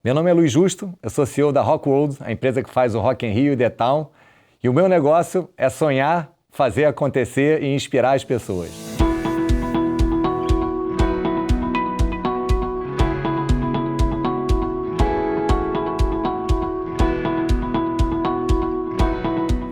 Meu nome é Luiz Justo, eu sou CEO da Rock World, a empresa que faz o Rock in Rio e The Town, e o meu negócio é sonhar, fazer acontecer e inspirar as pessoas.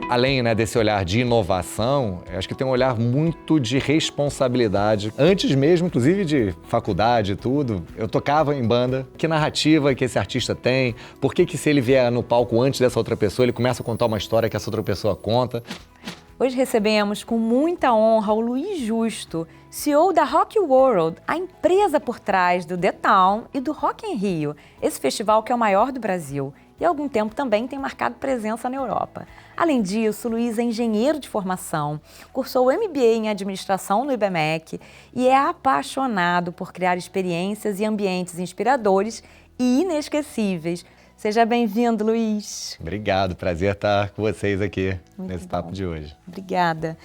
Além desse olhar de inovação, eu acho que tem um olhar muito de responsabilidade. Antes mesmo, inclusive, de faculdade e tudo, eu tocava em banda. Que narrativa que esse artista tem? Por que se ele vier no palco antes dessa outra pessoa, ele começa a contar uma história que essa outra pessoa conta? Hoje recebemos com muita honra o Luiz Justo, CEO da Rock World, a empresa por trás do The Town e do Rock in Rio, esse festival que é o maior do Brasil e há algum tempo também tem marcado presença na Europa. Além disso, o Luiz é engenheiro de formação, cursou o MBA em administração no IBMEC e é apaixonado por criar experiências e ambientes inspiradores e inesquecíveis. Seja bem-vindo, Luiz. Obrigado, prazer estar com vocês aqui Muito nesse bom. papo de hoje. Obrigada.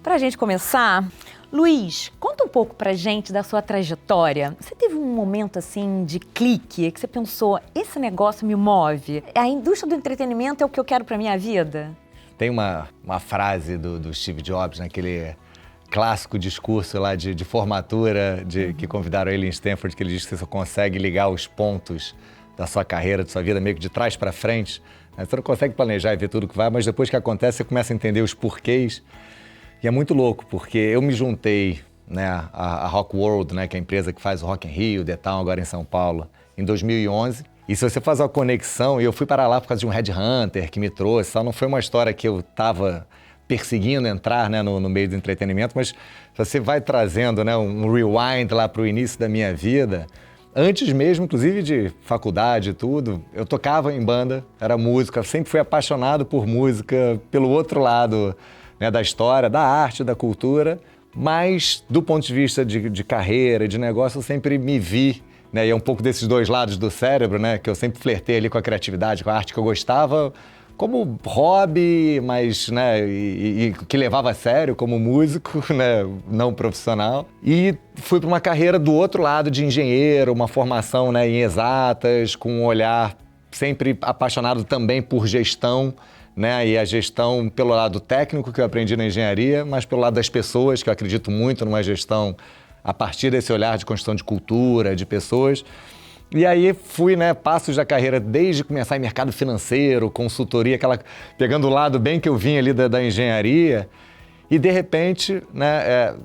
Para a gente começar, Luiz, conta um pouco pra gente da sua trajetória. Você teve um momento assim de clique que você pensou, esse negócio me move? A indústria do entretenimento é o que eu quero pra minha vida? Tem uma frase do Steve Jobs, naquele clássico discurso lá de formatura, que convidaram ele em Stanford, que ele diz que você só consegue ligar os pontos da sua carreira, da sua vida, meio que de trás para frente. Você não consegue planejar e ver tudo que vai, mas depois que acontece, você começa a entender os porquês. E é muito louco, porque eu me juntei à Rock World, que é a empresa que faz o Rock in Rio, The Town, agora em São Paulo, em 2011. E se você faz uma conexão, e eu fui para lá por causa de um headhunter que me trouxe, não foi uma história que eu estava perseguindo entrar no meio do entretenimento, mas você vai trazendo um rewind lá para o início da minha vida. Antes mesmo, inclusive, de faculdade e tudo, eu tocava em banda, era músico, eu sempre fui apaixonado por música, pelo outro lado da história, da arte, da cultura, mas do ponto de vista de carreira, de negócio, eu sempre me vi, e é um pouco desses dois lados do cérebro, que eu sempre flertei ali com a criatividade, com a arte que eu gostava, como hobby, mas e que levava a sério como músico, não profissional. E fui para uma carreira do outro lado de engenheiro, uma formação em exatas, com um olhar sempre apaixonado também por gestão, e a gestão pelo lado técnico que eu aprendi na engenharia, mas pelo lado das pessoas, que eu acredito muito numa gestão a partir desse olhar de construção de cultura, de pessoas. E aí fui, passos da carreira desde começar em mercado financeiro, consultoria, pegando o lado bem que eu vim ali da engenharia. E de repente,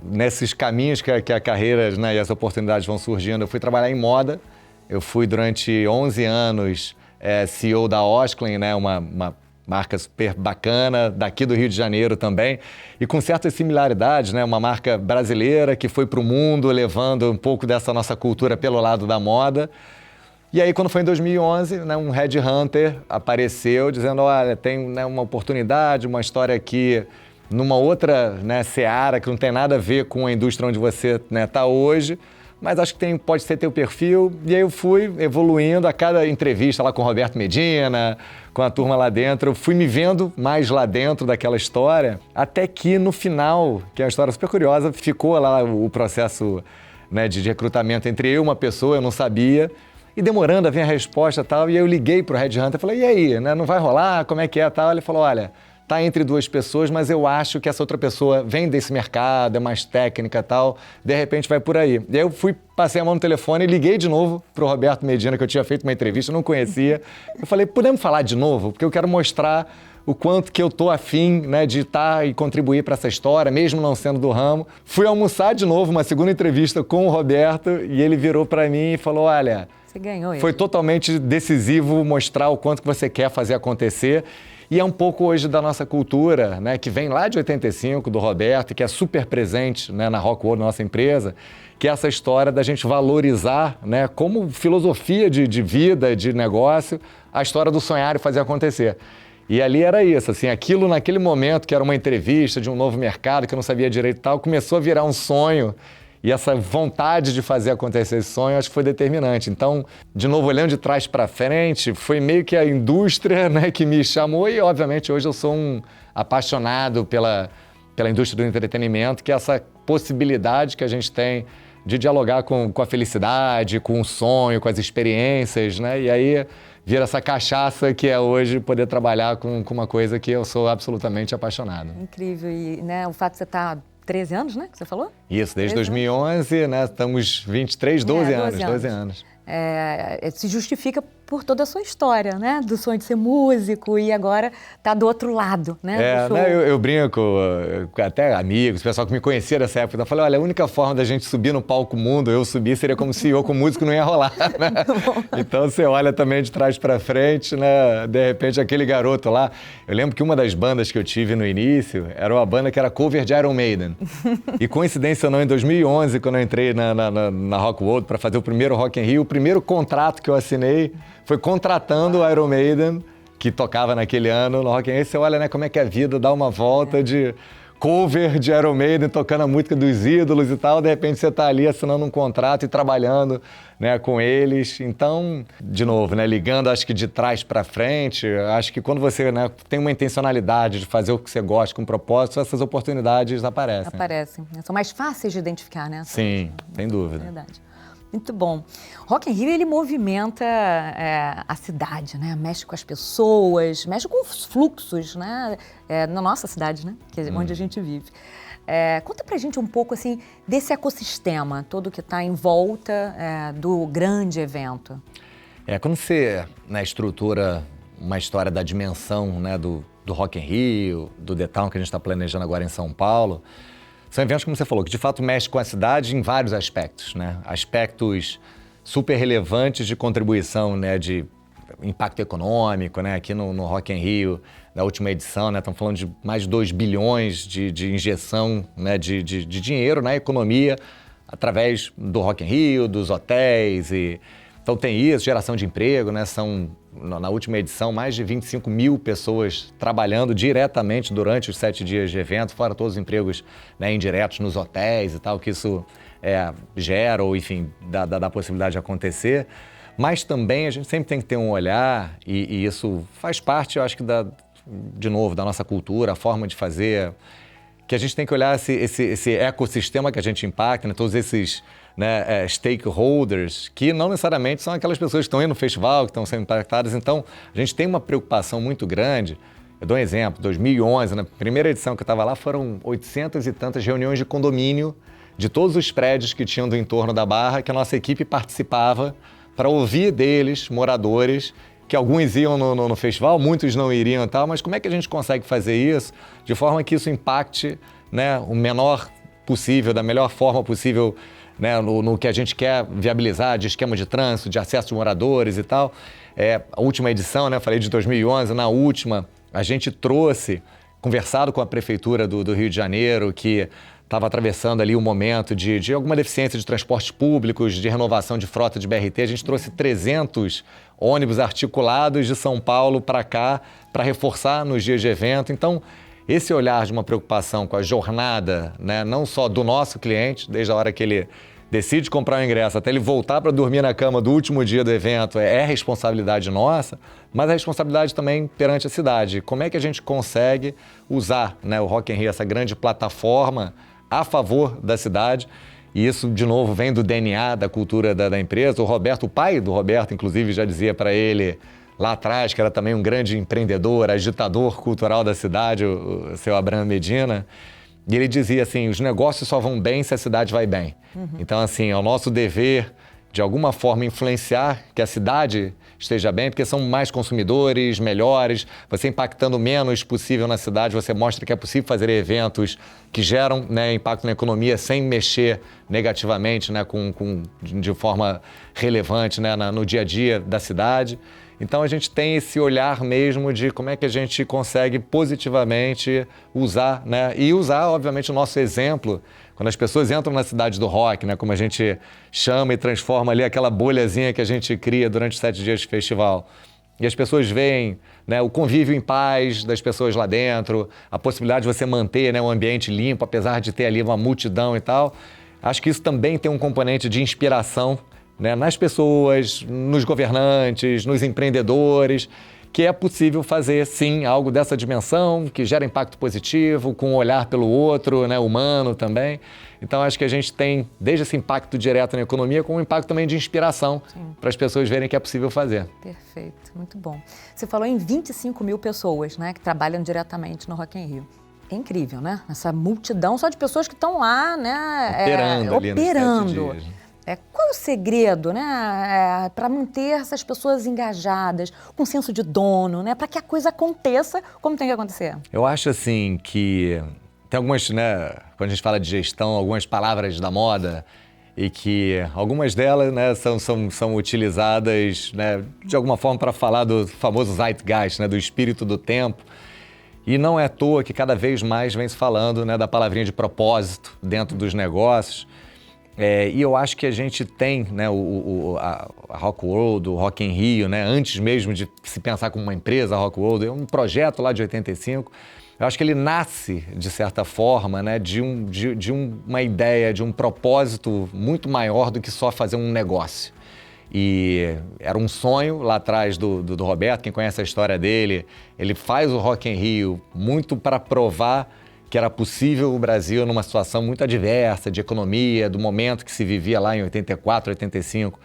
nesses caminhos que a carreira e as oportunidades vão surgindo, eu fui trabalhar em moda. Eu fui durante 11 anos CEO da Osklen, uma marca super bacana, daqui do Rio de Janeiro também, e com certas similaridades, uma marca brasileira que foi para o mundo, levando um pouco dessa nossa cultura pelo lado da moda. E aí, quando foi em 2011, um headhunter apareceu dizendo, olha, tem uma oportunidade, uma história aqui numa outra seara que não tem nada a ver com a indústria onde você está hoje, mas acho que pode ser teu perfil. E aí eu fui evoluindo a cada entrevista lá com o Roberto Medina, com a turma lá dentro, eu fui me vendo mais lá dentro daquela história, até que no final, que é uma história super curiosa, ficou lá o processo de recrutamento entre eu e uma pessoa, eu não sabia, e demorando a vir a resposta e tal, e aí eu liguei pro headhunter e falei, e aí, não vai rolar, como é que é tal? Ele falou, olha, tá entre duas pessoas, mas eu acho que essa outra pessoa vem desse mercado, é mais técnica e tal, de repente vai por aí. E aí eu passei a mão no telefone e liguei de novo pro Roberto Medina, que eu tinha feito uma entrevista, eu não conhecia. Eu falei, podemos falar de novo? Porque eu quero mostrar o quanto que eu tô afim de estar e contribuir para essa história, mesmo não sendo do ramo. Fui almoçar de novo, uma segunda entrevista com o Roberto, e ele virou para mim e falou, olha, você ganhou isso. Foi totalmente decisivo mostrar o quanto que você quer fazer acontecer. E é um pouco hoje da nossa cultura, que vem lá de 85, do Roberto, que é super presente na Rock World, nossa empresa, que é essa história da gente valorizar, como filosofia de vida, de negócio, a história do sonhar e fazer acontecer. E ali era isso, assim, aquilo naquele momento, que era uma entrevista de um novo mercado, que eu não sabia direito e tal, começou a virar um sonho. E essa vontade de fazer acontecer esse sonho, acho que foi determinante. Então, de novo, olhando de trás para frente, foi meio que a indústria que me chamou e, obviamente, hoje eu sou um apaixonado pela indústria do entretenimento, que é essa possibilidade que a gente tem de dialogar com a felicidade, com o sonho, com as experiências, né? E aí vira essa cachaça que é hoje poder trabalhar com uma coisa que eu sou absolutamente apaixonado. Incrível. E né, o fato de você estar 13 anos, né, que você falou? Isso, desde 2011, né? Estamos 23, 12 anos. 12 anos. Se justifica por toda a sua história, né? Do sonho de ser músico e agora tá do outro lado, né? Do show. Né, eu brinco, até amigos, pessoal que me conhecia dessa época, eu falei, olha, a única forma da gente subir no palco mundo, eu subir, seria como CEO, com músico não ia rolar, né? Então você olha também de trás pra frente, né? De repente aquele garoto lá, eu lembro que uma das bandas que eu tive no início era uma banda que era cover de Iron Maiden. E coincidência ou não, em 2011, quando eu entrei na Rock World para fazer o primeiro Rock in Rio, o primeiro contrato que eu assinei foi contratando o Iron Maiden, que tocava naquele ano no Rock in Rio. Você olha, né, como é que a vida dá uma volta de cover de Iron Maiden, tocando a música dos ídolos e tal. De repente você está ali assinando um contrato e trabalhando, né, com eles. Então, de novo, né, ligando, acho que de trás para frente, acho que quando você, né, tem uma intencionalidade de fazer o que você gosta com propósito, essas oportunidades aparecem. Aparecem. São mais fáceis de identificar, né? Sim, sem dúvida. Verdade. Muito bom. Rock in Rio, ele movimenta a cidade, né? Mexe com as pessoas, mexe com os fluxos, né? Na nossa cidade, né? Que é onde a gente vive. Conta pra gente um pouco, assim, desse ecossistema todo que está em volta do grande evento. Quando você, né, estrutura uma história da dimensão, né, do Rock in Rio, do The Town que a gente está planejando agora em São Paulo, são eventos, como você falou, que de fato mexem com a cidade em vários aspectos, né? Aspectos super relevantes de contribuição, né, de impacto econômico, né? Aqui no Rock in Rio, na última edição, né, estamos falando de mais de 2 bilhões de injeção, né, de dinheiro na economia através do Rock in Rio, dos hotéis. Então tem isso, geração de emprego, né? São, na última edição, mais de 25 mil pessoas trabalhando diretamente durante os 7 dias de evento, fora todos os empregos, né, indiretos nos hotéis e tal, que isso gera ou, enfim, dá possibilidade de acontecer. Mas também a gente sempre tem que ter um olhar, e isso faz parte, eu acho que, de novo, da nossa cultura, a forma de fazer, que a gente tem que olhar esse ecossistema que a gente impacta, né, todos esses, né, stakeholders, que não necessariamente são aquelas pessoas que estão indo no festival, que estão sendo impactadas. Então, a gente tem uma preocupação muito grande. Eu dou um exemplo, 2011, na primeira edição que eu estava lá, foram 800 e tantas reuniões de condomínio de todos os prédios que tinham do entorno da Barra, que a nossa equipe participava para ouvir deles, moradores, que alguns iam no festival, muitos não iriam e tal, mas como é que a gente consegue fazer isso de forma que isso impacte, né, o menor possível, da melhor forma possível, né, no que a gente quer viabilizar de esquema de trânsito, de acesso de moradores e tal. A última edição, né, falei de 2011, na última a gente trouxe, conversado com a Prefeitura do Rio de Janeiro, que estava atravessando ali um momento de alguma deficiência de transportes públicos, de renovação de frota de BRT, a gente trouxe 300 ônibus articulados de São Paulo para cá, para reforçar nos dias de evento. Então, esse olhar de uma preocupação com a jornada, né, não só do nosso cliente, desde a hora que ele decide comprar o ingresso até ele voltar para dormir na cama do último dia do evento, é responsabilidade nossa, mas é responsabilidade também perante a cidade. Como é que a gente consegue usar, né, o Rock in Rio, essa grande plataforma a favor da cidade? E isso, de novo, vem do DNA, da cultura da empresa. O Roberto, o pai do Roberto, inclusive, já dizia para ele lá atrás, que era também um grande empreendedor, agitador cultural da cidade, o seu Abraham Medina. E ele dizia assim, os negócios só vão bem se a cidade vai bem. Então, assim, é o nosso dever, de alguma forma, influenciar que a cidade esteja bem, porque são mais consumidores, melhores. Você impactando o menos possível na cidade, você mostra que é possível fazer eventos que geram, né, impacto na economia sem mexer negativamente, né, de forma relevante, né, no dia a dia da cidade. Então a gente tem esse olhar mesmo de como é que a gente consegue positivamente usar, né, e usar, obviamente, o nosso exemplo. Quando as pessoas entram na cidade do rock, né, como a gente chama e transforma ali aquela bolhazinha que a gente cria durante os 7 dias de festival. E as pessoas veem, né, o convívio em paz das pessoas lá dentro, a possibilidade de você manter, né, um ambiente limpo, apesar de ter ali uma multidão e tal. Acho que isso também tem um componente de inspiração, né, nas pessoas, nos governantes, nos empreendedores, que é possível fazer, sim, algo dessa dimensão, que gera impacto positivo, com um olhar pelo outro, né, humano também. Então, acho que a gente tem, desde esse impacto direto na economia, com um impacto também de inspiração para as pessoas verem que é possível fazer. Perfeito, muito bom. Você falou em 25 mil pessoas, né, que trabalham diretamente no Rock in Rio. É incrível, né? Essa multidão só de pessoas que estão lá, né? Operando. Ali nos 7 dias. Qual é o segredo, né, para manter essas pessoas engajadas, com senso de dono, né, para que a coisa aconteça como tem que acontecer? Eu acho assim que tem algumas, né, quando a gente fala de gestão, algumas palavras da moda e que algumas delas, né, são utilizadas, né, de alguma forma para falar do famoso zeitgeist, né, do espírito do tempo. E não é à toa que cada vez mais vem se falando, né, da palavrinha de propósito dentro dos negócios. E eu acho que a gente tem, né, a Rock World, o Rock in Rio, né, antes mesmo de se pensar como uma empresa, a Rock World, é um projeto lá de 85. Eu acho que ele nasce, de certa forma, né, de uma ideia, de um propósito muito maior do que só fazer um negócio. E era um sonho lá atrás do Roberto, quem conhece a história dele, ele faz o Rock in Rio muito para provar que era possível o Brasil, numa situação muito adversa de economia, do momento que se vivia lá em 84, 85,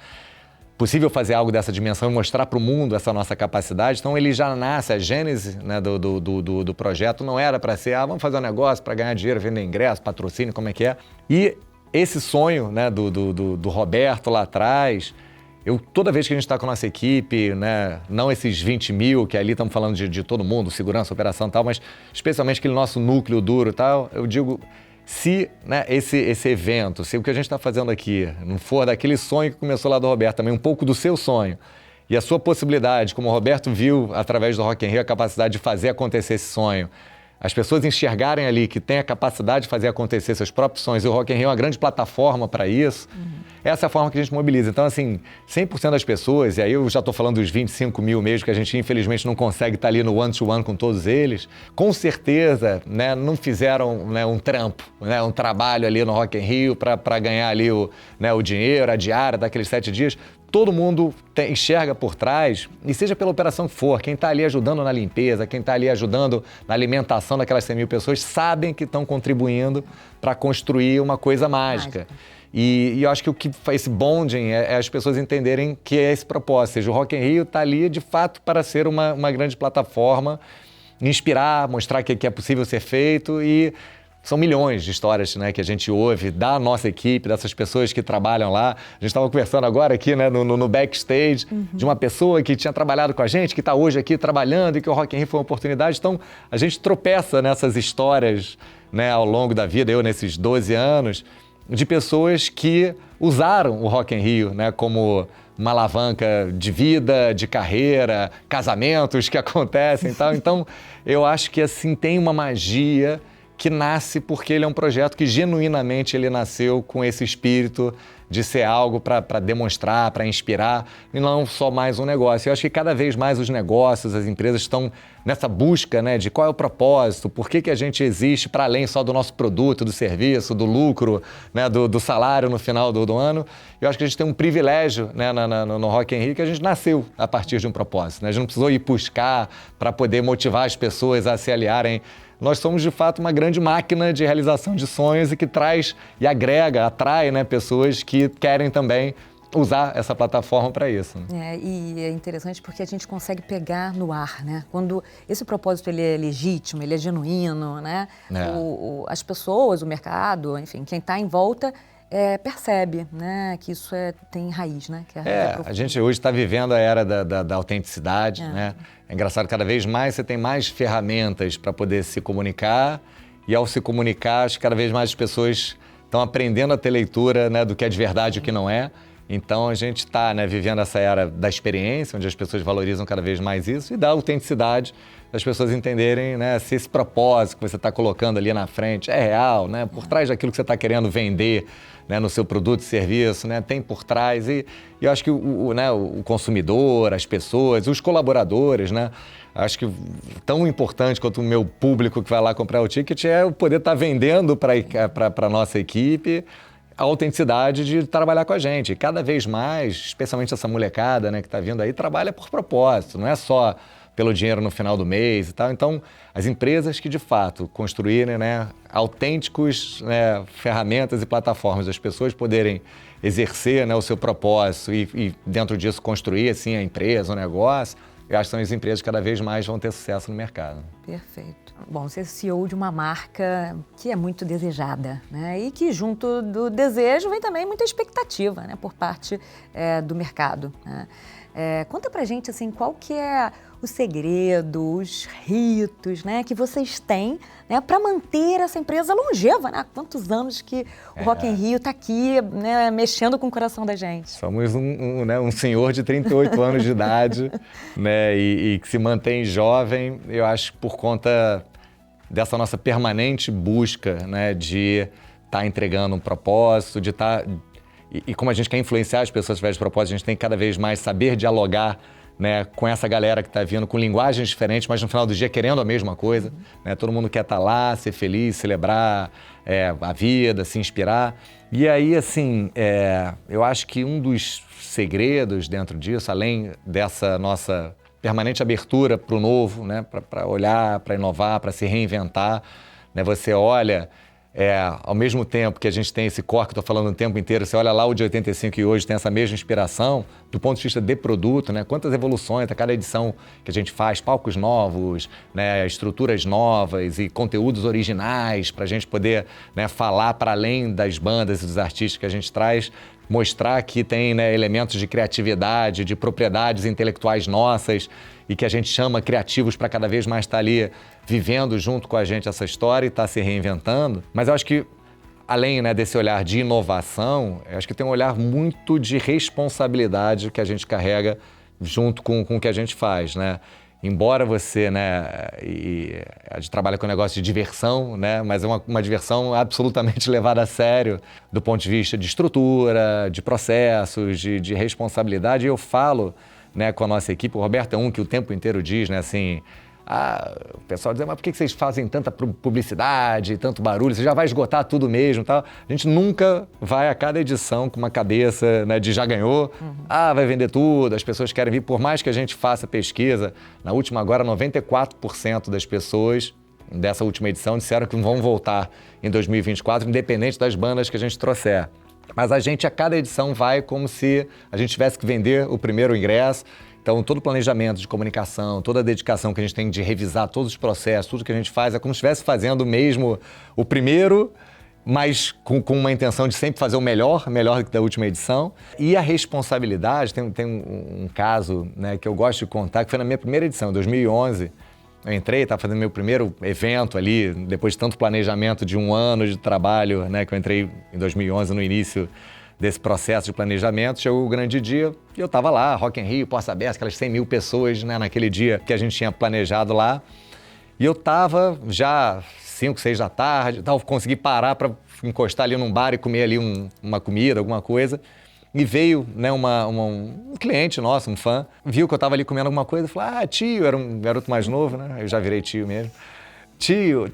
possível fazer algo dessa dimensão e mostrar para o mundo essa nossa capacidade. Então ele já nasce, a gênese, né, do projeto não era para ser, vamos fazer um negócio para ganhar dinheiro, vender ingresso, patrocínio, como é que é. E esse sonho, né, do Roberto lá atrás, toda vez que a gente está com a nossa equipe, né, não esses 20 mil, que ali estamos falando de todo mundo, segurança, operação e tal, mas especialmente aquele nosso núcleo duro e tal, eu digo, se, né, esse evento, se o que a gente está fazendo aqui não for daquele sonho que começou lá do Roberto, também um pouco do seu sonho, e a sua possibilidade, como o Roberto viu através do Rock in Rio, a capacidade de fazer acontecer esse sonho, as pessoas enxergarem ali que tem a capacidade de fazer acontecer seus próprios sonhos, e o Rock in Rio é uma grande plataforma para isso, essa é a forma que a gente mobiliza. Então, assim, 100% das pessoas, e aí eu já estou falando dos 25 mil mesmo, que a gente infelizmente não consegue estar ali no one-to-one com todos eles, com certeza, né, não fizeram, né, um trampo, né, um trabalho ali no Rock in Rio para ganhar ali o dinheiro, a diária daqueles 7 dias. Todo mundo enxerga por trás, e seja pela operação que for, quem está ali ajudando na limpeza, quem está ali ajudando na alimentação daquelas 100 mil pessoas, sabem que estão contribuindo para construir uma coisa mágica. E eu acho que o que faz esse bonding é as pessoas entenderem que é esse propósito. Ou seja, o Rock in Rio está ali, de fato, para ser uma grande plataforma, inspirar, mostrar que é possível ser feito, e são milhões de histórias, né, que a gente ouve da nossa equipe, dessas pessoas que trabalham lá. A gente estava conversando agora aqui, né, no backstage, de uma pessoa que tinha trabalhado com a gente, que está hoje aqui trabalhando, e que o Rock in Rio foi uma oportunidade. Então, a gente tropeça nessas histórias, né, ao longo da vida, eu nesses 12 anos, de pessoas que usaram o Rock in Rio, né, como uma alavanca de vida, de carreira, casamentos que acontecem e tal. Então, eu acho que assim tem uma magia que nasce porque ele é um projeto que genuinamente ele nasceu com esse espírito de ser algo para demonstrar, para inspirar, e não só mais um negócio. Eu acho que cada vez mais os negócios, as empresas estão nessa busca, né, de qual é o propósito, por que a gente existe para além só do nosso produto, do serviço, do lucro, né, do salário no final do ano. Eu acho que a gente tem um privilégio, né, no Rock in Rio, que a gente nasceu a partir de um propósito, né? A gente não precisou ir buscar para poder motivar as pessoas a se aliarem. Nós somos, de fato, uma grande máquina de realização de sonhos e que traz e agrega, atrai, né, pessoas que querem também usar essa plataforma para isso. E é interessante porque a gente consegue pegar no ar, né? Quando esse propósito ele é legítimo, ele é genuíno, né? As pessoas, o mercado, enfim, quem está em volta percebe, né, que isso tem raiz, né? Que a gente hoje está vivendo a era da autenticidade, né? É engraçado, cada vez mais você tem mais ferramentas para poder se comunicar, e ao se comunicar, acho que cada vez mais as pessoas estão aprendendo a ter leitura, né, do que é de verdade e o que não é. Então a gente está, né, vivendo essa era da experiência, onde as pessoas valorizam cada vez mais isso, e da autenticidade, das pessoas entenderem, né, se esse propósito que você está colocando ali na frente é real, né, por trás daquilo que você está querendo vender, né, no seu produto e serviço, né, tem por trás. E eu acho que o consumidor, as pessoas, os colaboradores, né, acho que tão importante quanto o meu público que vai lá comprar o ticket é o poder estar vendendo para a nossa equipe a autenticidade de trabalhar com a gente. E cada vez mais, especialmente essa molecada, né, que está vindo aí, trabalha por propósito, não é só pelo dinheiro no final do mês e tal. Então, as empresas que, de fato, construírem, né, autênticos, né, ferramentas e plataformas das pessoas poderem exercer, né, o seu propósito e, dentro disso, construir assim, a empresa, o negócio, eu acho que são as empresas que cada vez mais vão ter sucesso no mercado. Perfeito. Bom, você é CEO de uma marca que é muito desejada, né? E que junto do desejo vem também muita expectativa, né? Por parte do mercado, né? Conta pra gente, assim, qual que é o segredo, os ritos, né, que vocês têm, né, para manter essa empresa longeva, né? Há quantos anos que o Rock in Rio está aqui, né, mexendo com o coração da gente? Somos um senhor de 38 anos de idade, né, e que se mantém jovem, eu acho, por conta dessa nossa permanente busca, né, de estar entregando um propósito, de estar... E como a gente quer influenciar as pessoas através de propósito, a gente tem que cada vez mais saber dialogar, né, com essa galera que está vindo, com linguagens diferentes, mas no final do dia querendo a mesma coisa. Né? Todo mundo quer estar lá, ser feliz, celebrar a vida, se inspirar. E aí, assim, eu acho que um dos segredos dentro disso, além dessa nossa permanente abertura para o novo, né, para olhar, para inovar, para se reinventar, né, você olha... ao mesmo tempo que a gente tem esse core que eu estou falando o tempo inteiro, você olha lá o de 85 e hoje tem essa mesma inspiração, do ponto de vista de produto, né? Quantas evoluções a cada edição que a gente faz, palcos novos, né? Estruturas novas e conteúdos originais para a gente poder, né, falar para além das bandas e dos artistas que a gente traz, mostrar que tem, né, elementos de criatividade, de propriedades intelectuais nossas e que a gente chama criativos para cada vez mais estar ali vivendo junto com a gente essa história e estar se reinventando. Mas eu acho que, além, né, desse olhar de inovação, eu acho que tem um olhar muito de responsabilidade que a gente carrega junto com o que a gente faz, né? Embora você, né, a gente trabalha com um negócio de diversão, né, mas é uma diversão absolutamente levada a sério do ponto de vista de estrutura, de processos, de responsabilidade. E eu falo, né, com a nossa equipe, o Roberto é um que o tempo inteiro diz, né, assim... o pessoal diz, mas por que vocês fazem tanta publicidade, tanto barulho? Você já vai esgotar tudo mesmo, tal. A gente nunca vai a cada edição com uma cabeça, né, de já ganhou, vai vender tudo, as pessoas querem vir. Por mais que a gente faça pesquisa, na última agora 94% das pessoas dessa última edição disseram que vão voltar em 2024, independente das bandas que a gente trouxer. Mas a gente a cada edição vai como se a gente tivesse que vender o primeiro ingresso. Então, todo o planejamento de comunicação, toda a dedicação que a gente tem de revisar todos os processos, tudo que a gente faz, é como se estivesse fazendo mesmo o primeiro, mas com uma intenção de sempre fazer o melhor que da última edição. E a responsabilidade, tem um caso, né, que eu gosto de contar, que foi na minha primeira edição, em 2011. Eu entrei, estava fazendo meu primeiro evento ali, depois de tanto planejamento de um ano de trabalho, né, que eu entrei em 2011, no início desse processo de planejamento. Chegou o grande dia e eu estava lá, Rock in Rio, Porta Aberta, aquelas 100 mil pessoas, né, naquele dia que a gente tinha planejado lá. E eu estava já 5, 6 da tarde, consegui parar para encostar ali num bar e comer ali uma comida, alguma coisa. E veio, né, um cliente nosso, um fã, viu que eu estava ali comendo alguma coisa e falou, tio, era um garoto mais novo, né? Eu já virei tio mesmo. Tio,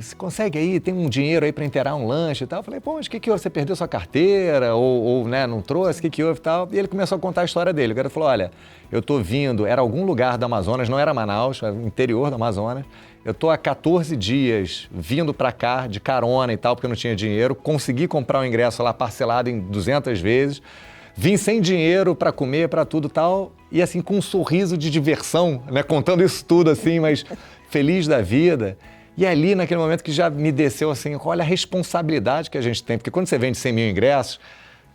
você consegue aí, tem um dinheiro aí para inteirar um lanche e tal? Eu falei, pô, mas o que houve? Você perdeu sua carteira ou né, não trouxe? O que houve e tal? E ele começou a contar a história dele. O cara falou, olha, eu tô vindo, era algum lugar do Amazonas, não era Manaus, era o interior do Amazonas. Eu tô há 14 dias vindo para cá de carona e tal, porque eu não tinha dinheiro. Consegui comprar um ingresso lá parcelado em 200 vezes. Vim sem dinheiro para comer, para tudo e tal. E assim, com um sorriso de diversão, né, contando isso tudo assim, mas... feliz da vida. E ali, naquele momento que já me desceu assim, olha a responsabilidade que a gente tem, porque quando você vende 100 mil ingressos,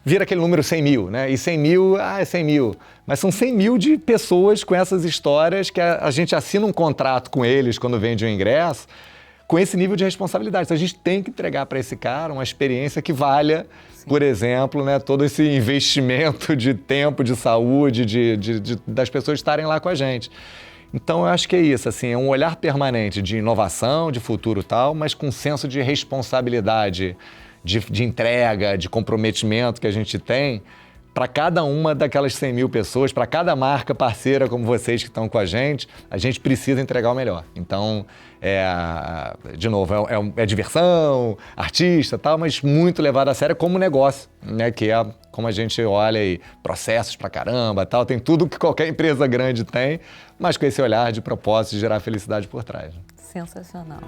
vira aquele número 100 mil, né? E 100 mil, é 100 mil. Mas são 100 mil de pessoas com essas histórias que a gente assina um contrato com eles quando vende um ingresso, com esse nível de responsabilidade. Então a gente tem que entregar para esse cara uma experiência que valha, sim, por exemplo, né, todo esse investimento de tempo, de saúde, das pessoas estarem lá com a gente. Então, eu acho que é isso, assim, é um olhar permanente de inovação, de futuro e tal, mas com um senso de responsabilidade, de entrega, de comprometimento que a gente tem para cada uma daquelas 100 mil pessoas, para cada marca parceira como vocês que estão com a gente precisa entregar o melhor. Então, de novo, é diversão, artista e tal, mas muito levado a sério como negócio, né? Que é como a gente olha aí, processos pra caramba tal, tem tudo que qualquer empresa grande tem, mas com esse olhar de propósito de gerar felicidade por trás. Sensacional.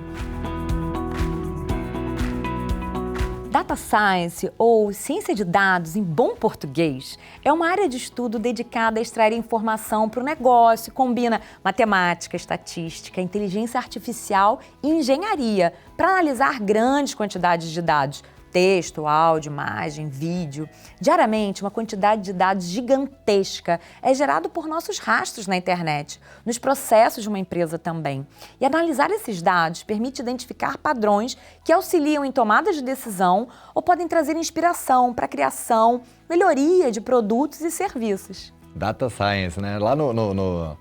Data Science, ou ciência de dados em bom português, é uma área de estudo dedicada a extrair informação para o negócio, combina matemática, estatística, inteligência artificial e engenharia para analisar grandes quantidades de dados, texto, áudio, imagem, vídeo. Diariamente, uma quantidade de dados gigantesca é gerado por nossos rastros na internet, nos processos de uma empresa também. E analisar esses dados permite identificar padrões que auxiliam em tomadas de decisão ou podem trazer inspiração para a criação, melhoria de produtos e serviços. Data Science, né? Lá no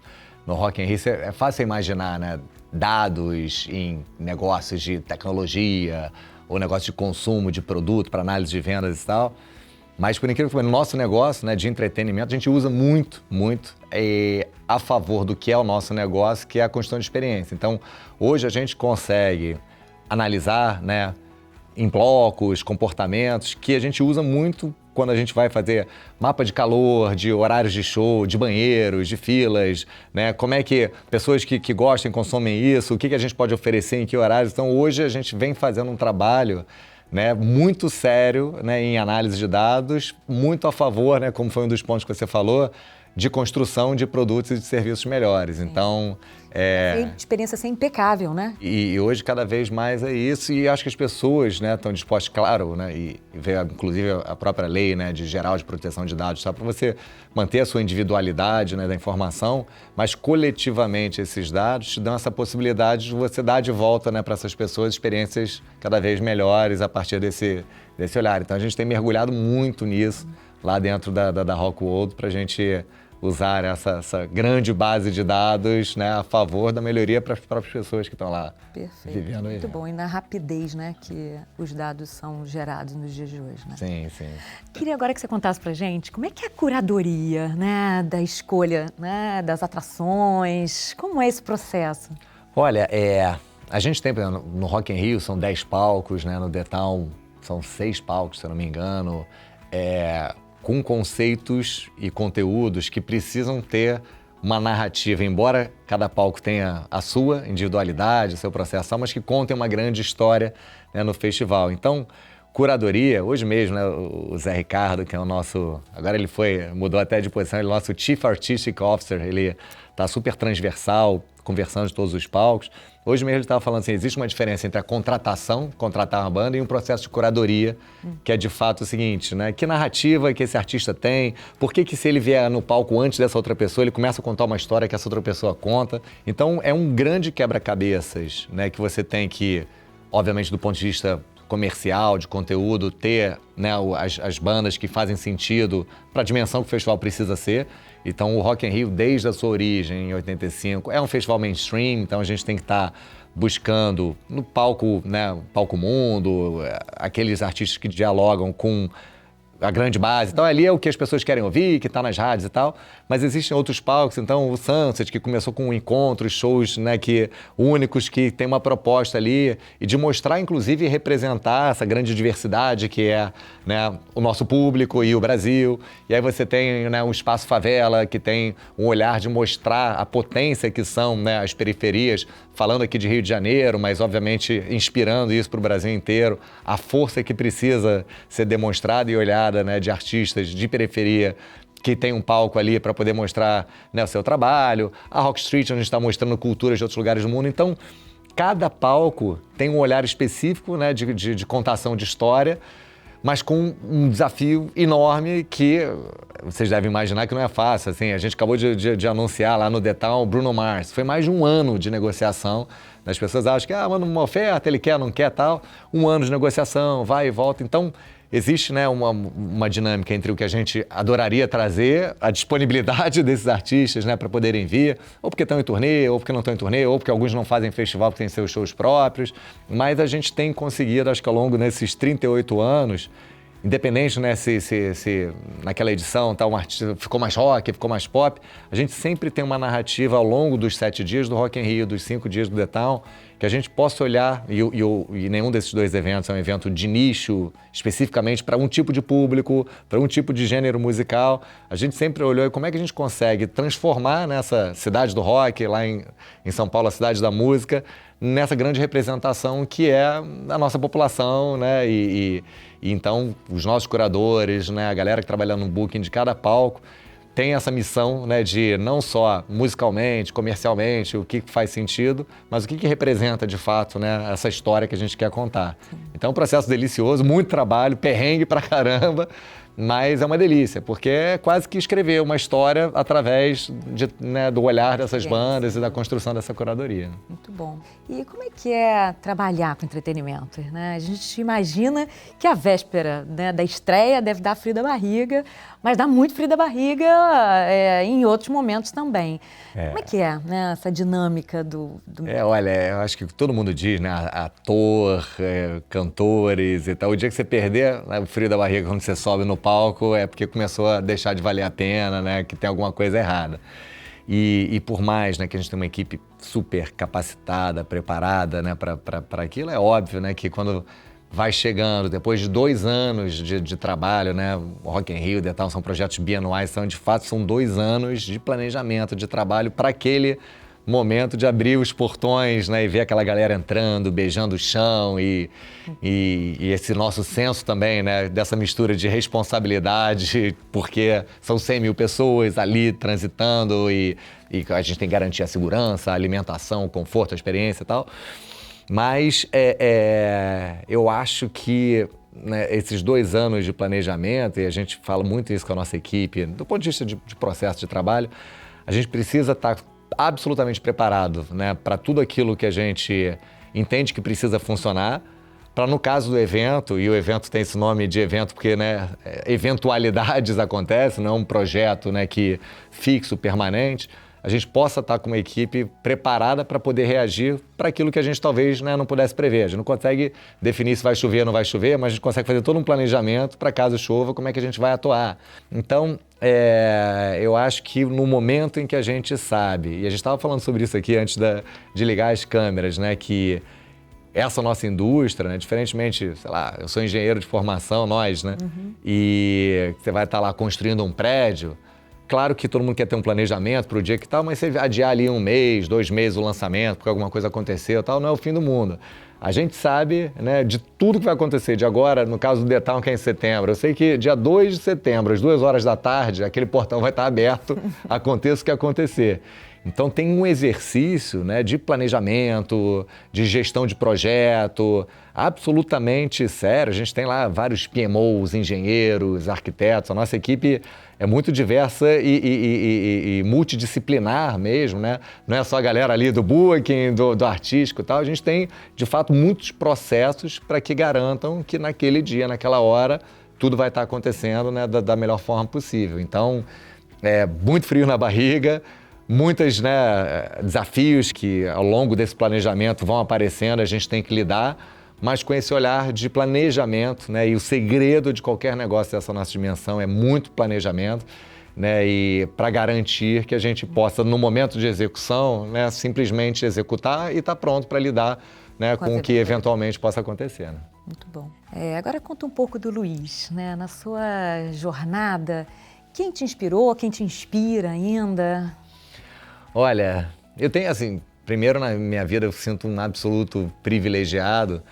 Rock in Rio é fácil imaginar, né? Dados em negócios de tecnologia, ou negócio de consumo de produto para análise de vendas e tal. Mas, por incrível que pareça, no nosso negócio, né, de entretenimento, a gente usa muito a favor do que é o nosso negócio, que é a construção de experiência. Então, hoje a gente consegue analisar, né, em blocos, comportamentos, que a gente usa muito quando a gente vai fazer mapa de calor, de horários de show, de banheiros, de filas, né? Como é que pessoas que gostam e consomem isso, o que a gente pode oferecer em que horários. Então, hoje a gente vem fazendo um trabalho, né, muito sério, né, em análise de dados, muito a favor, né, como foi um dos pontos que você falou, de construção de produtos e de serviços melhores. Então, a experiência ser impecável, né? E hoje cada vez mais é isso, e acho que as pessoas, né, estão dispostas, claro, né, e ver inclusive a própria lei, né, de geral de proteção de dados, tá, para você manter a sua individualidade, né, da informação, mas coletivamente esses dados te dão essa possibilidade de você dar de volta, né, para essas pessoas experiências cada vez melhores a partir desse olhar. Então a gente tem mergulhado muito nisso lá dentro da Rockwood para a gente usar essa grande base de dados, né, a favor da melhoria para as próprias pessoas que estão lá. Perfeito, vivendo aí. Muito bom. E na rapidez, né, que os dados são gerados nos dias de hoje, né? Sim, sim. Queria agora que você contasse pra gente como é que é a curadoria, né, da escolha, né, das atrações, como é esse processo? Olha, a gente tem, no Rock in Rio são 10 palcos, né, no The Town são 6 palcos, se eu não me engano, com conceitos e conteúdos que precisam ter uma narrativa, embora cada palco tenha a sua individualidade, o seu processo, mas que contem uma grande história, né, no festival. Então, curadoria, hoje mesmo, né, o Zé Ricardo, que é o nosso... Agora ele mudou até de posição, ele é o nosso Chief Artistic Officer, ele está super transversal, conversando de todos os palcos. Hoje mesmo ele estava falando assim, existe uma diferença entre a contratação, contratar uma banda, e um processo de curadoria, que é de fato o seguinte, né? Que narrativa que esse artista tem, por que se ele vier no palco antes dessa outra pessoa, ele começa a contar uma história que essa outra pessoa conta. Então é um grande quebra-cabeças, né? Que você tem que, obviamente do ponto de vista comercial, de conteúdo, ter, né, as bandas que fazem sentido para a dimensão que o festival precisa ser. Então, o Rock in Rio, desde a sua origem, em 85, é um festival mainstream, então a gente tem que estar buscando no palco, né, palco mundo, aqueles artistas que dialogam com a grande base. Então, ali é o que as pessoas querem ouvir, que está nas rádios e tal. Mas existem outros palcos, então o Sunset, que começou com encontros, shows, né, únicos, que tem uma proposta ali, e de mostrar, inclusive, e representar essa grande diversidade que é, né, o nosso público e o Brasil. E aí você tem, né, um espaço favela, que tem um olhar de mostrar a potência que são, né, as periferias, falando aqui de Rio de Janeiro, mas obviamente inspirando isso para o Brasil inteiro, a força que precisa ser demonstrada e olhada, né, de artistas de periferia que tem um palco ali para poder mostrar, né, o seu trabalho, a Rock Street, onde a gente está mostrando culturas de outros lugares do mundo. Então, cada palco tem um olhar específico, né, de contação de história, mas com um desafio enorme que vocês devem imaginar que não é fácil. Assim, a gente acabou de anunciar lá no The Town o Bruno Mars. Foi mais de um ano de negociação. As pessoas acham que, manda uma oferta, ele quer, não quer, tal. Um ano de negociação, vai e volta. Então, existe, né, uma dinâmica entre o que a gente adoraria trazer, a disponibilidade desses artistas, né, para poderem vir, ou porque estão em turnê, ou porque não estão em turnê, ou porque alguns não fazem festival porque têm seus shows próprios. Mas a gente tem conseguido, acho que ao longo desses 38 anos, independente, né, se naquela edição tá, um artista ficou mais rock, ficou mais pop, a gente sempre tem uma narrativa ao longo dos 7 dias do Rock in Rio, dos 5 dias do The Town, que a gente possa olhar, e nenhum desses 2 eventos é um evento de nicho, especificamente para um tipo de público, para um tipo de gênero musical. A gente sempre olhou como é que a gente consegue transformar nessa cidade do rock, lá em São Paulo, a cidade da música, nessa grande representação que é a nossa população, né? E então os nossos curadores, né? A galera que trabalha no booking de cada palco, tem essa missão, né, de não só musicalmente, comercialmente, o que faz sentido, mas o que representa de fato, né, essa história que a gente quer contar. Então é um processo delicioso, muito trabalho, perrengue pra caramba, mas é uma delícia, porque é quase que escrever uma história através né, do olhar dessas bandas e da construção dessa curadoria. Muito bom. E como é que é trabalhar com entretenimento, né? A gente imagina que a véspera, né, da estreia deve dar frio da barriga, mas dá muito frio da barriga em outros momentos também. Como é que é, né, essa dinâmica do... Olha, eu acho que todo mundo diz, né, ator, cantores e tal, o dia que você perder, né, o frio da barriga quando você sobe no palco é porque começou a deixar de valer a pena, né, que tem alguma coisa errada. E por mais, né, que a gente tem uma equipe super capacitada, preparada, né, para aquilo, é óbvio, né, que quando vai chegando, depois de 2 anos de trabalho, né, o Rock in Rio, The Town, são projetos bianuais, então de fato são 2 anos de planejamento, de trabalho para aquele momento de abrir os portões, né, e ver aquela galera entrando, beijando o chão e esse nosso senso também, né, dessa mistura de responsabilidade, porque são 100 mil pessoas ali transitando e a gente tem que garantir a segurança, a alimentação, o conforto, a experiência e tal. Mas eu acho que, né, esses 2 anos de planejamento, e a gente fala muito isso com a nossa equipe, do ponto de vista de processo de trabalho, a gente precisa estar absolutamente preparado, né, para tudo aquilo que a gente entende que precisa funcionar, para no caso do evento, e o evento tem esse nome de evento porque, né, eventualidades acontecem, não é um projeto, né, que fixo, permanente, a gente possa estar com uma equipe preparada para poder reagir para aquilo que a gente talvez, né, não pudesse prever. A gente não consegue definir se vai chover ou não vai chover, mas a gente consegue fazer todo um planejamento para caso chova, como é que a gente vai atuar. Então, eu acho que no momento em que a gente sabe, e a gente estava falando sobre isso aqui antes de ligar as câmeras, né, que essa nossa indústria, né, diferentemente, sei lá, eu sou engenheiro de formação, nós, né, e você vai estar lá construindo um prédio. Claro que todo mundo quer ter um planejamento para o dia que tal, mas você adiar ali 1 mês, 2 meses o lançamento, porque alguma coisa aconteceu e tal, não é o fim do mundo. A gente sabe, né, de tudo que vai acontecer de agora, no caso do The Town, que é em setembro. Eu sei que dia 2 de setembro, às 2 horas da tarde, aquele portão vai estar aberto, aconteça o que acontecer. Então tem um exercício, né, de planejamento, de gestão de projeto, absolutamente sério. A gente tem lá vários PMOs, engenheiros, arquitetos. A nossa equipe é muito diversa e multidisciplinar mesmo, né? Não é só a galera ali do booking, do artístico e tal. A gente tem, de fato, muitos processos para que garantam que naquele dia, naquela hora, tudo vai estar acontecendo, né, da melhor forma possível. Então, muito frio na barriga, muitos, né, desafios que ao longo desse planejamento vão aparecendo, a gente tem que lidar, mas com esse olhar de planejamento, né, e o segredo de qualquer negócio dessa nossa dimensão é muito planejamento, né, e para garantir que a gente possa, no momento de execução, né, simplesmente executar e estar pronto para lidar, né, com o que eventualmente possa acontecer. Né? Muito bom. Agora conta um pouco do Luiz, né, na sua jornada, quem te inspirou, quem te inspira ainda? Olha, eu tenho, assim, primeiro na minha vida eu sinto um absoluto privilegiado,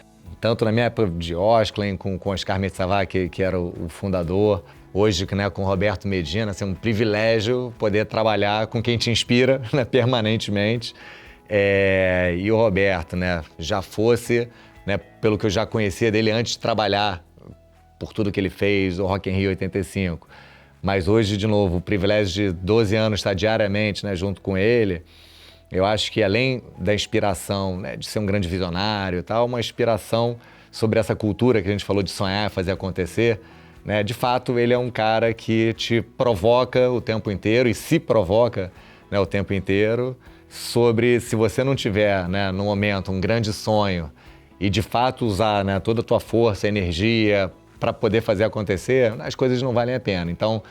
tanto na minha época de Osclen, com Oscar Metzavar, que era o fundador, hoje, né, com Roberto Medina, assim, um privilégio poder trabalhar com quem te inspira, né, permanentemente. E o Roberto, né, já fosse, né, pelo que eu já conhecia dele antes de trabalhar, por tudo que ele fez, o Rock in Rio 85, mas hoje, de novo, o privilégio de 12 anos estar diariamente, né, junto com ele, eu acho que além da inspiração, né, de ser um grande visionário e tal, uma inspiração sobre essa cultura que a gente falou de sonhar, fazer acontecer, né, de fato ele é um cara que te provoca o tempo inteiro e se provoca, né, o tempo inteiro sobre se você não tiver, né, no momento um grande sonho e de fato usar, né, toda a tua força, energia para poder fazer acontecer, as coisas não valem a pena. Então,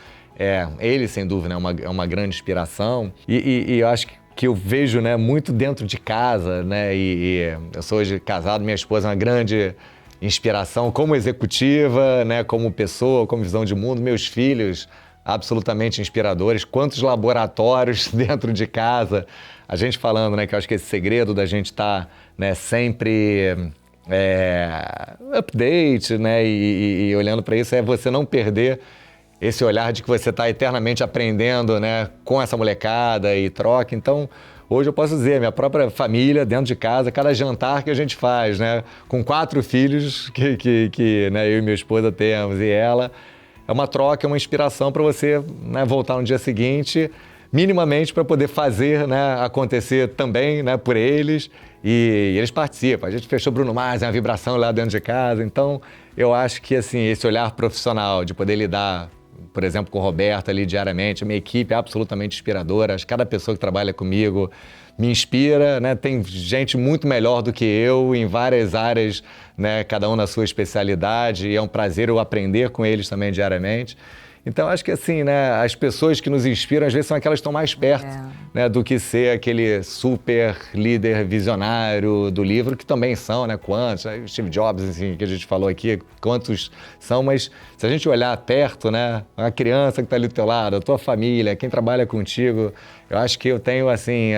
ele, sem dúvida, é uma grande inspiração. E eu acho que eu vejo, né, muito dentro de casa, né? E eu sou hoje casado, minha esposa é uma grande inspiração como executiva, né, como pessoa, como visão de mundo. Meus filhos, absolutamente inspiradores. Quantos laboratórios dentro de casa. A gente falando, né, que eu acho que esse segredo da gente estar, né, sempre update, né, e olhando para isso, é você não perder esse olhar de que você está eternamente aprendendo, né, com essa molecada e troca. Então, hoje eu posso dizer, minha própria família dentro de casa, cada jantar que a gente faz, né, com 4 filhos que né, eu e minha esposa temos, e ela, é uma troca, é uma inspiração para você, né, voltar no dia seguinte, minimamente para poder fazer, né, acontecer também, né, por eles, e eles participam. A gente fechou Bruno Mars, é uma vibração lá dentro de casa. Então, eu acho que assim, esse olhar profissional de poder lidar, por exemplo, com o Roberto ali diariamente, a minha equipe é absolutamente inspiradora. Acho que cada pessoa que trabalha comigo me inspira, né? Tem gente muito melhor do que eu em várias áreas, né? Cada um na sua especialidade, e é um prazer eu aprender com eles também diariamente. Então, acho que assim, né, as pessoas que nos inspiram, às vezes, são aquelas que estão mais perto, né, do que ser aquele super líder visionário do livro, que também são, né, quantos, Steve Jobs, assim, que a gente falou aqui, quantos são, mas se a gente olhar perto, né, a criança que está ali do teu lado, a tua família, quem trabalha contigo, eu acho que eu tenho, assim,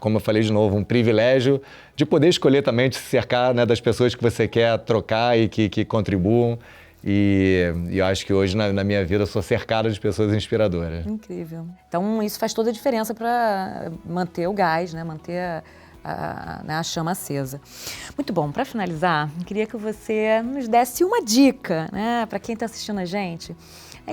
como eu falei de novo, um privilégio de poder escolher também, de se cercar, né, das pessoas que você quer trocar e que contribuam. E eu acho que hoje, na minha vida, eu sou cercado de pessoas inspiradoras. Incrível. Então, isso faz toda a diferença para manter o gás, né? Manter a chama acesa. Muito bom. Para finalizar, eu queria que você nos desse uma dica, né? Para quem está assistindo a gente.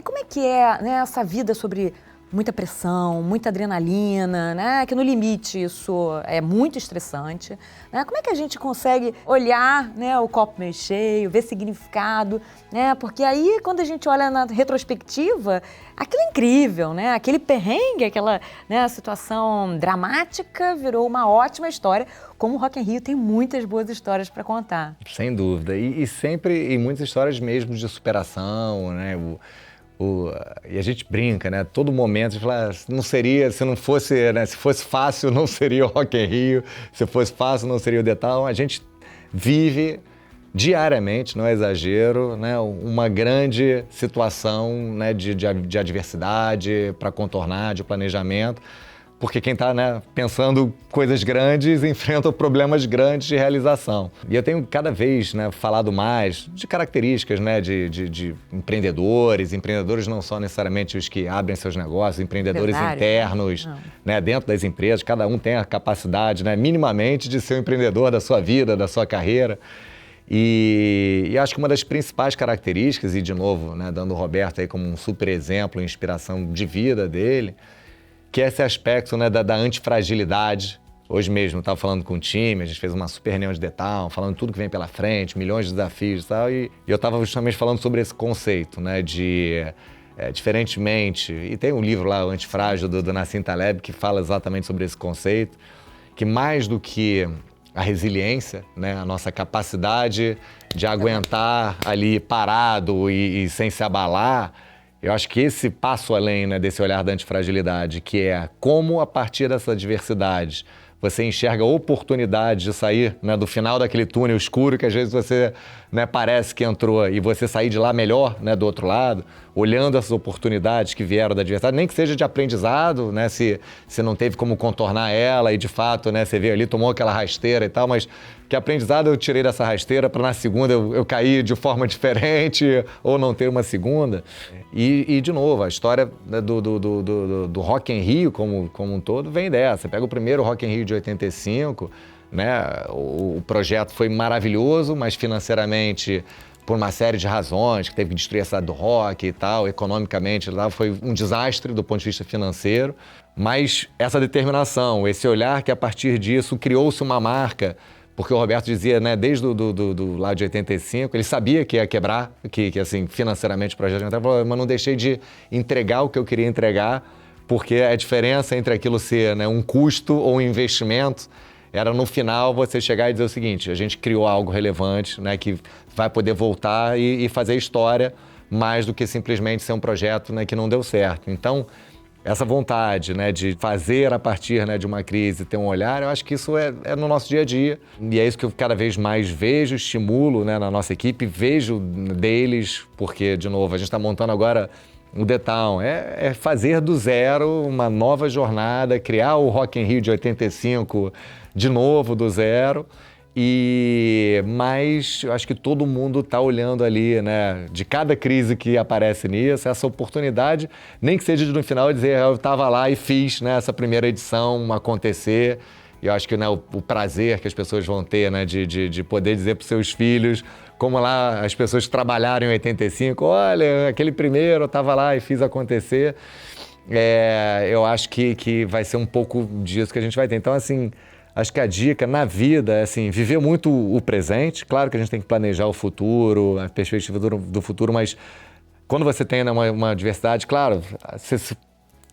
Como é que é, né, essa vida sobre muita pressão, muita adrenalina, né? Que no limite isso é muito estressante, né? Como é que a gente consegue olhar, né, o copo meio cheio, ver significado, né? Porque aí, quando a gente olha na retrospectiva, aquilo é incrível, né? Aquele perrengue, aquela, né, situação dramática virou uma ótima história. Como o Rock in Rio tem muitas boas histórias para contar. Sem dúvida. E sempre, e muitas histórias mesmo de superação, né? E a gente brinca, né? Todo momento a gente fala, não seria, se não fosse, né? Se fosse fácil, não seria o Rock in Rio. Se fosse fácil, não seria o The Town. A gente vive diariamente, não é exagero, né? Uma grande situação, né, de adversidade para contornar, de planejamento. Porque quem está, né, pensando coisas grandes enfrenta problemas grandes de realização. E eu tenho cada vez, né, falado mais de características, né, de empreendedores não só necessariamente os que abrem seus negócios, empreendedores internos, né, dentro das empresas. Cada um tem a capacidade, né, minimamente de ser um empreendedor da sua vida, da sua carreira. E acho que uma das principais características, e de novo, né, dando o Roberto aí como um super exemplo, inspiração de vida dele, que é esse aspecto, né, da antifragilidade. Hoje mesmo eu estava falando com o time, a gente fez uma super reunião de The Town, falando tudo que vem pela frente, milhões de desafios e tal, e eu estava justamente falando sobre esse conceito, né, diferentemente, e tem um livro lá, o Antifrágil, do Nassim Taleb, que fala exatamente sobre esse conceito, que mais do que a resiliência, né, a nossa capacidade de aguentar ali parado e sem se abalar, eu acho que esse passo além, né, desse olhar da antifragilidade, que é como a partir dessa adversidade você enxerga a oportunidade de sair, né, do final daquele túnel escuro que às vezes você, né, parece que entrou, e você sair de lá melhor, né, do outro lado, olhando essas oportunidades que vieram da adversidade, nem que seja de aprendizado, né, se não teve como contornar ela e de fato, né, você vê ali, tomou aquela rasteira e tal, mas que aprendizado eu tirei dessa rasteira para na segunda eu cair de forma diferente ou não ter uma segunda. E de novo, a história, né, do Rock in Rio como um todo vem dessa. Você pega o primeiro Rock in Rio de 85, né, o projeto foi maravilhoso, mas financeiramente, por uma série de razões, que teve que destruir a cidade do rock e tal, economicamente lá foi um desastre do ponto de vista financeiro, mas essa determinação, esse olhar que a partir disso criou-se uma marca. Porque o Roberto dizia, né, desde do lá de 85, ele sabia que ia quebrar, que assim, financeiramente o projeto ia entrar, mas não deixei de entregar o que eu queria entregar, porque a diferença entre aquilo ser, né, um custo ou um investimento era no final você chegar e dizer o seguinte, a gente criou algo relevante, né, que vai poder voltar e fazer história mais do que simplesmente ser um projeto, né, que não deu certo. Então, essa vontade, né, de fazer a partir, né, de uma crise, ter um olhar, eu acho que isso é no nosso dia a dia. E é isso que eu cada vez mais vejo, estimulo, né, na nossa equipe, vejo deles, porque, de novo, a gente está montando agora o The Town. É fazer do zero uma nova jornada, criar o Rock in Rio de 85 de novo, do zero. Mas eu acho que todo mundo está olhando ali, né, de cada crise que aparece nisso, essa oportunidade, nem que seja de no final dizer, eu estava lá e fiz, né, essa primeira edição acontecer. E eu acho que, né, o prazer que as pessoas vão ter, né, de poder dizer para os seus filhos, como lá as pessoas que trabalharam em 85, olha, aquele primeiro eu estava lá e fiz acontecer. Eu acho que vai ser um pouco disso que a gente vai ter. Então, assim, acho que a dica na vida é, assim, viver muito o presente. Claro que a gente tem que planejar o futuro, a perspectiva do futuro, mas quando você tem, né, uma diversidade, claro, você se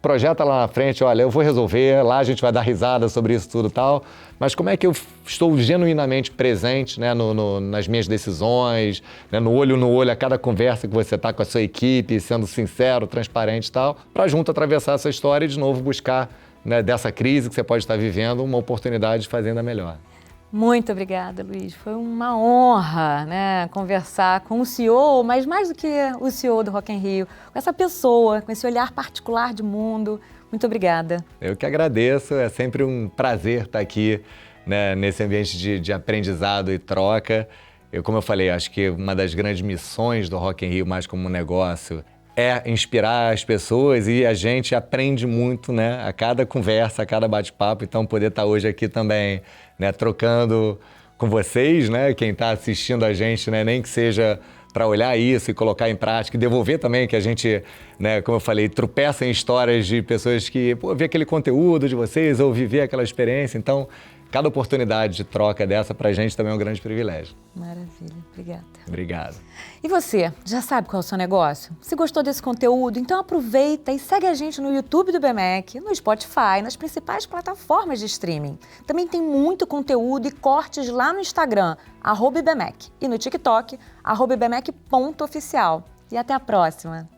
projeta lá na frente, olha, eu vou resolver, lá a gente vai dar risada sobre isso tudo e tal, mas como é que eu estou genuinamente presente, né, nas minhas decisões, né, no olho a cada conversa que você está com a sua equipe, sendo sincero, transparente e tal, para junto atravessar essa história e de novo buscar, né, dessa crise que você pode estar vivendo, uma oportunidade de fazer ainda melhor. Muito obrigada, Luiz. Foi uma honra, né, conversar com o CEO, mas mais do que o CEO do Rock in Rio, com essa pessoa, com esse olhar particular de mundo. Muito obrigada. Eu que agradeço, é sempre um prazer estar aqui, né, nesse ambiente de aprendizado e troca. Como eu falei, acho que uma das grandes missões do Rock in Rio, mais como um negócio, é inspirar as pessoas e a gente aprende muito, né, a cada conversa, a cada bate-papo. Então, poder estar hoje aqui também, né, trocando com vocês, né, quem está assistindo a gente, né, nem que seja para olhar isso e colocar em prática e devolver também que a gente, né, como eu falei, tropeça em histórias de pessoas que, pô, vi aquele conteúdo de vocês ou viver aquela experiência. Então, cada oportunidade de troca dessa para a gente também é um grande privilégio. Maravilha, obrigada. Obrigado. E você, já sabe qual é o seu negócio? Se gostou desse conteúdo, então aproveita e segue a gente no YouTube do BMEC, no Spotify, nas principais plataformas de streaming. Também tem muito conteúdo e cortes lá no Instagram, @IBMEC, e no TikTok, @IBMEC.oficial. E até a próxima!